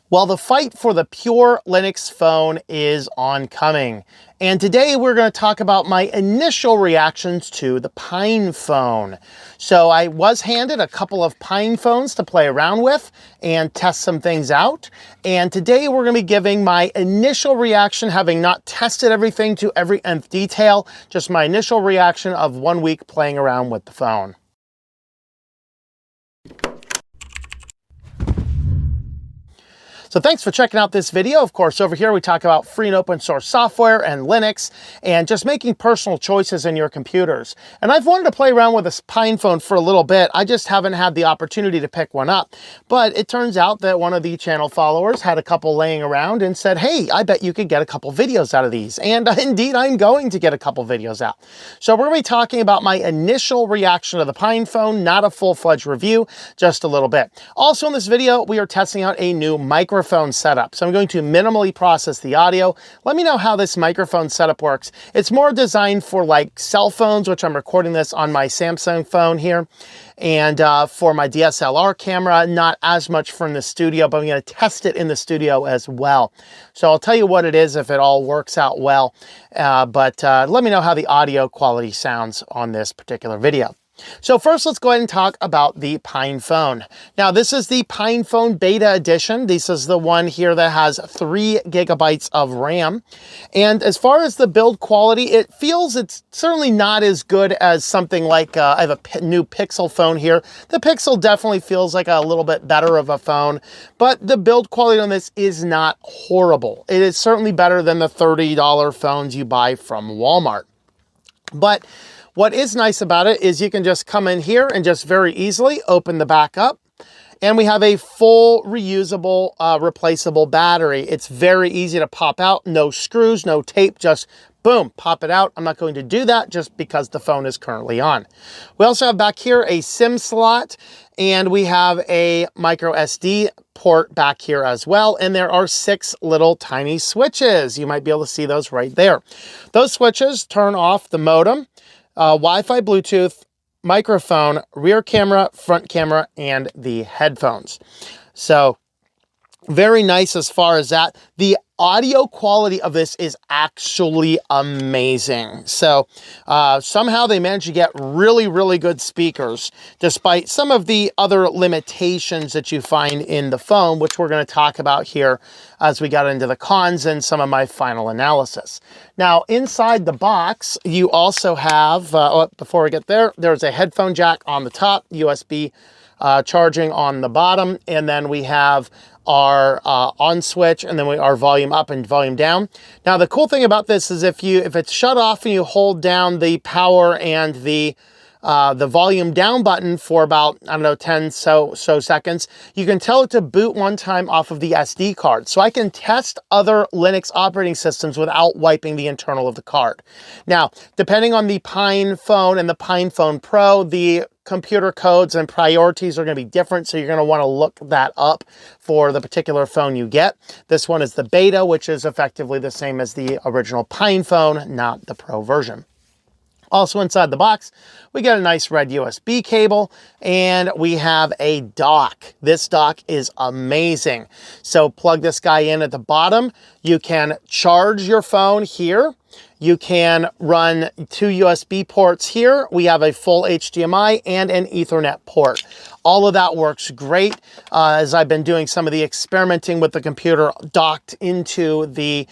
Well, the fight for the pure Linux phone is oncoming. And today we're going to talk about my initial reactions to the PinePhone. So I was handed a couple of PinePhones to play around with and test some things out. And today we're going to be giving my initial reaction, having not tested everything to every nth detail, just my initial reaction of 1 week playing around with the phone. So thanks for checking out this video. Of course, over here we talk about free and open source software and Linux and just making personal choices in your computers. And I've wanted to play around with this PinePhone for a little bit. I just haven't had the opportunity to pick one up. But it turns out that one of the channel followers had a couple laying around and said, hey, I bet you could get a couple videos out of these. And indeed, I'm going to get a couple videos out. So we're going to be talking about my initial reaction to the PinePhone, not a full-fledged review, just a little bit. Also in this video, we are testing out a new microphone setup. So I'm going to minimally process the audio. Let me know how this microphone setup works. It's more designed for like cell phones, which I'm recording this on my Samsung phone here. And for my DSLR camera, not as much from the studio, but I'm going to test it in the studio as well. So I'll tell you what it is if it all works out well. But let me know how the audio quality sounds on this particular video. So first, let's go ahead and talk about the PinePhone. Now, this is the PinePhone Beta Edition. This is the one here that has 3 gigabytes of RAM. And as far as the build quality, it feels it's certainly not as good as something like, I have a new Pixel phone here. The Pixel definitely feels like a little bit better of a phone, but the build quality on this is not horrible. It is certainly better than the $30 phones you buy from Walmart. But what is nice about it is you can just come in here and just very easily open the back up. And we have a full reusable, replaceable battery. It's very easy to pop out, no screws, no tape, just boom, pop it out. I'm not going to do that just because the phone is currently on. We also have back here a SIM slot, and we have a micro SD port back here as well. And there are 6 little tiny switches. You might be able to see those right there. Those switches turn off the modem, Wi-Fi, Bluetooth, microphone, rear camera, front camera, and the headphones. So very nice as far as that. The audio quality of this is actually amazing. So somehow they managed to get really, really good speakers, despite some of the other limitations that you find in the phone, which we're going to talk about here as we got into the cons and some of my final analysis. Now, inside the box, you also have, before we get there, there's a headphone jack on the top, USB charging on the bottom, and then we have our on switch, and then our volume up and volume down. Now, the cool thing about this is if it's shut off and you hold down the power and the volume down button for about, I don't know, 10 so seconds, you can tell it to boot one time off of the SD card. So I can test other Linux operating systems without wiping the internal of the card. Now, depending on the PinePhone and the PinePhone Pro, the computer codes and priorities are going to be different, so you're going to want to look that up for the particular phone you get. This one is the beta, which is effectively the same as the original PinePhone, not the Pro version. Also inside the box, we get a nice red USB cable, and we have a dock. This dock is amazing. So plug this guy in at the bottom. You can charge your phone here. You can run 2 USB ports here. We have a full HDMI and an Ethernet port. All of that works great. As I've been doing some of the experimenting with the computer docked into the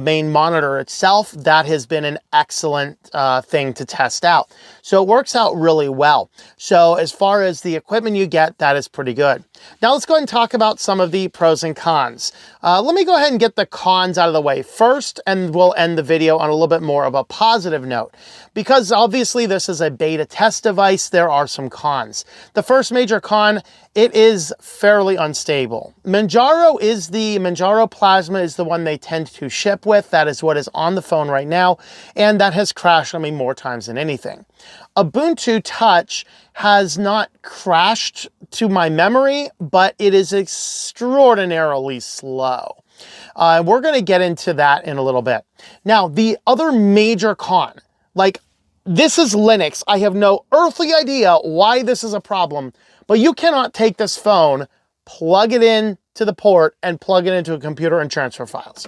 main monitor itself, that has been an excellent thing to test out. So it works out really well. So as far as the equipment you get, that is pretty good. Now let's go ahead and talk about some of the pros and cons. Let me go ahead and get the cons out of the way first, and we'll end the video on a little bit more of a positive note. Because obviously this is a beta test device, there are some cons. The first major con, it is fairly unstable. Manjaro Plasma is the one they tend to ship with. That is what is on the phone right now, and that has crashed on me more times than anything. Ubuntu Touch has not crashed to my memory, but it is extraordinarily slow. We're going to get into that in a little bit. Now, the other major con, like, this is Linux. I have no earthly idea why this is a problem, but you cannot take this phone, plug it in to the port and plug it into a computer and transfer files.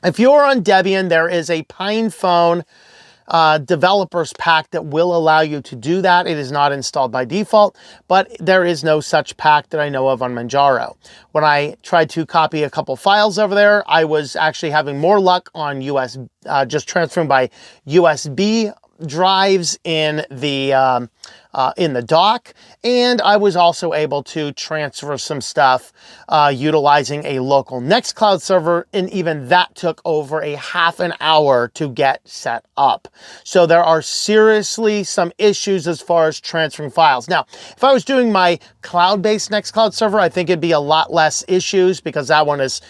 If you're on Debian, there is a PinePhone developers pack that will allow you to do that. It is not installed by default, but there is no such pack that I know of on Manjaro. When I tried to copy a couple files over there, I was actually having more luck on just transferring by USB drives in the dock, and I was also able to transfer some stuff utilizing a local Nextcloud server, and even that took over a half an hour to get set up. So there are seriously some issues as far as transferring files. Now, if I was doing my cloud-based Nextcloud server, I think it'd be a lot less issues because that one is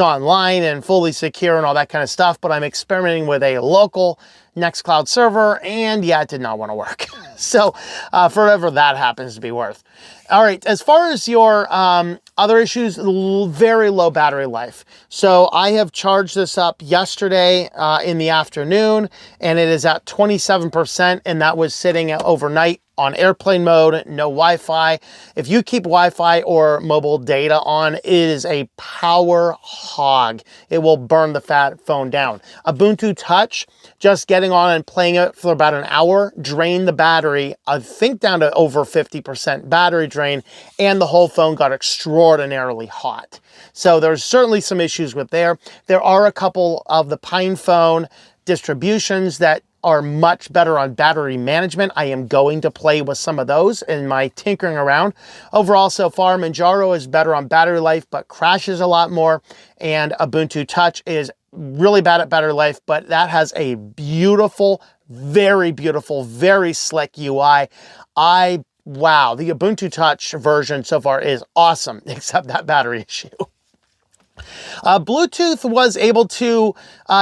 online and fully secure and all that kind of stuff, but I'm experimenting with a local Nextcloud server, and yeah, it did not want to work. So for whatever that happens to be worth. All right, as far as your other issues, very low battery life. So I have charged this up yesterday in the afternoon, and it is at 27%, and that was sitting overnight on airplane mode, no Wi-Fi. If you keep Wi-Fi or mobile data on, it is a power hog. It will burn the phone down. Ubuntu Touch, just getting on and playing it for about an hour, drained the battery, I think down to over 50% battery drain, and the whole phone got extraordinarily hot. So there's certainly some issues with there. There are a couple of the PinePhone distributions that are much better on battery management. I am going to play with some of those in my tinkering around. Overall, so far, Manjaro is better on battery life, but crashes a lot more. And Ubuntu Touch is really bad at battery life, but that has a beautiful, very slick UI. Wow, the Ubuntu Touch version so far is awesome, except that battery issue. Bluetooth was able to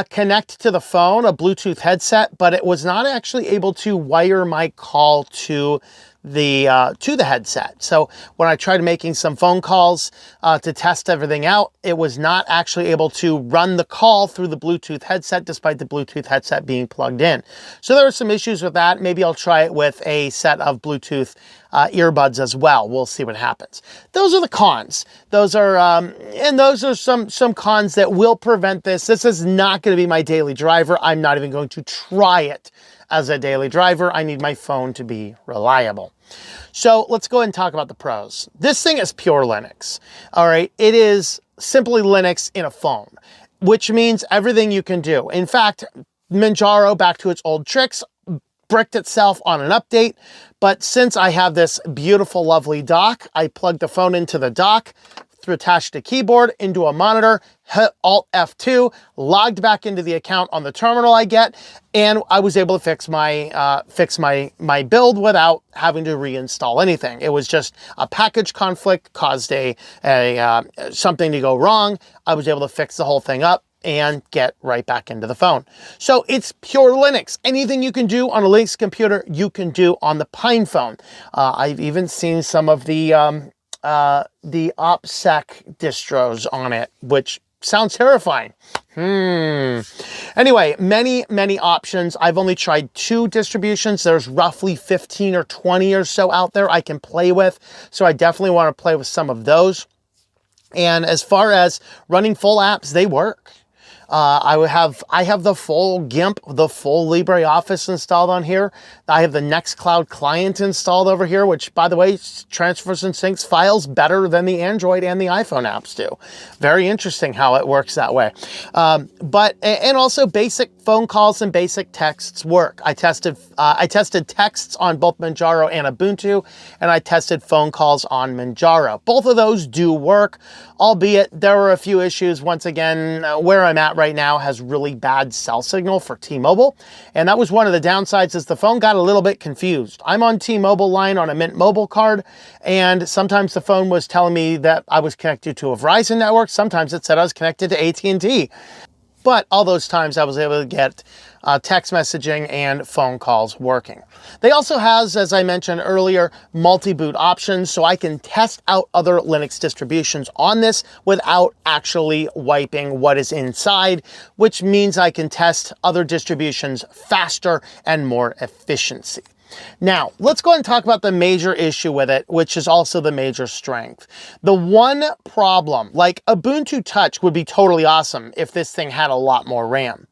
connect to the phone, a Bluetooth headset, but it was not actually able to wire my call to the headset. So when I tried making some phone calls to test everything out, it was not actually able to run the call through the Bluetooth headset, despite the Bluetooth headset being plugged in. So there were some issues with that. Maybe I'll try it with a set of Bluetooth earbuds as well. We'll see what happens. Those are the cons. Those are some cons that will prevent this. This is not going to be my daily driver. I'm not even going to try it as a daily driver. I need my phone to be reliable. So let's go ahead and talk about the pros. This thing is pure Linux. All right. It is simply Linux in a phone, which means everything you can do. In fact, Manjaro, back to its old tricks, bricked itself on an update. But since I have this beautiful, lovely dock, I plugged the phone into the dock, attached a keyboard into a monitor, hit Alt F2, logged back into the account on the terminal I get, and I was able to fix my build without having to reinstall anything. It was just a package conflict caused something to go wrong. I was able to fix the whole thing up and get right back into the phone. So it's pure Linux. Anything you can do on a Linux computer, you can do on the PinePhone. I've even seen some of the OPSEC distros on it, which sounds terrifying. Anyway, many options. I've only tried 2 distributions. There's roughly 15 or 20 or so out there I can play with. So I definitely want to play with some of those. And as far as running full apps, they work. I have the full GIMP, the full LibreOffice installed on here. I have the Nextcloud client installed over here, which, by the way, transfers and syncs files better than the Android and the iPhone apps do. Very interesting how it works that way. And also basic phone calls and basic texts work. I tested texts on both Manjaro and Ubuntu, and I tested phone calls on Manjaro. Both of those do work, albeit there were a few issues. Once again, where I'm at right now has really bad cell signal for T-Mobile, and that was one of the downsides. Is the phone got a little bit confused. I'm on T-Mobile line on a Mint Mobile card, and sometimes the phone was telling me that I was connected to a Verizon network. Sometimes it said I was connected to AT&T. But all those times I was able to get text messaging and phone calls working. They also has, as I mentioned earlier, multi-boot options, so I can test out other Linux distributions on this without actually wiping what is inside, which means I can test other distributions faster and more efficiency. Now, let's go ahead and talk about the major issue with it, which is also the major strength. The one problem, like Ubuntu Touch would be totally awesome if this thing had a lot more RAM.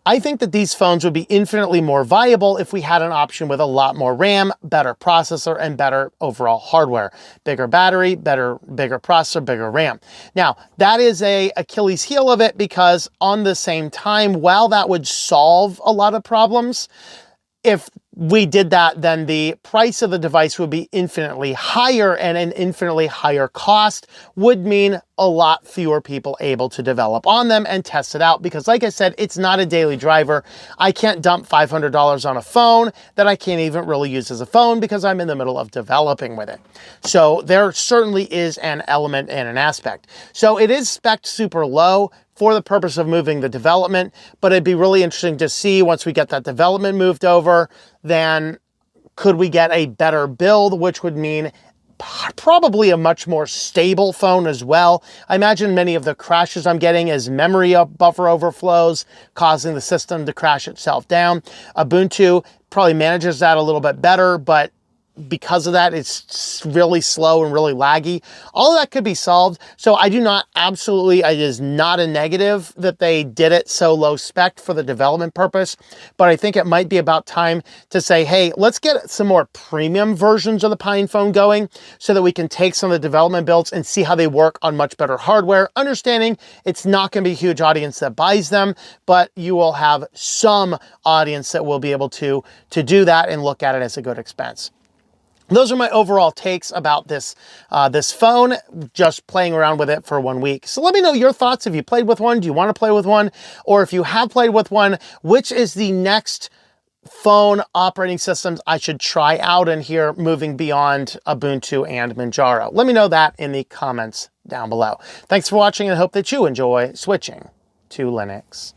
I think that these phones would be infinitely more viable if we had an option with a lot more RAM, better processor, and better overall hardware. Bigger battery, bigger processor, bigger RAM. Now, that is a Achilles heel of it because on the same time, while that would solve a lot of problems, if we did that, then the price of the device would be infinitely higher, and an infinitely higher cost would mean a lot fewer people able to develop on them and test it out. Because like I said, it's not a daily driver. I can't dump $500 on a phone that I can't even really use as a phone because I'm in the middle of developing with it. So there certainly is an element and an aspect. So it is spec'd super low for the purpose of moving the development, but it'd be really interesting to see once we get that development moved over, then could we get a better build, which would mean probably a much more stable phone as well. I imagine many of the crashes I'm getting is memory buffer overflows, causing the system to crash itself down. Ubuntu probably manages that a little bit better, but because of that, it's really slow and really laggy. All of that could be solved. So I do not absolutely, it is not a negative that they did it so low spec for the development purpose, but I think it might be about time to say, hey, let's get some more premium versions of the PinePhone going so that we can take some of the development builds and see how they work on much better hardware, understanding it's not going to be a huge audience that buys them, but you will have some audience that will be able to do that and look at it as a good expense. Those are my overall takes about this phone, just playing around with it for 1 week. So let me know your thoughts. Have you played with one? Do you want to play with one? Or if you have played with one, which is the next phone operating systems I should try out in here, moving beyond Ubuntu and Manjaro? Let me know that in the comments down below. Thanks for watching and hope that you enjoy switching to Linux.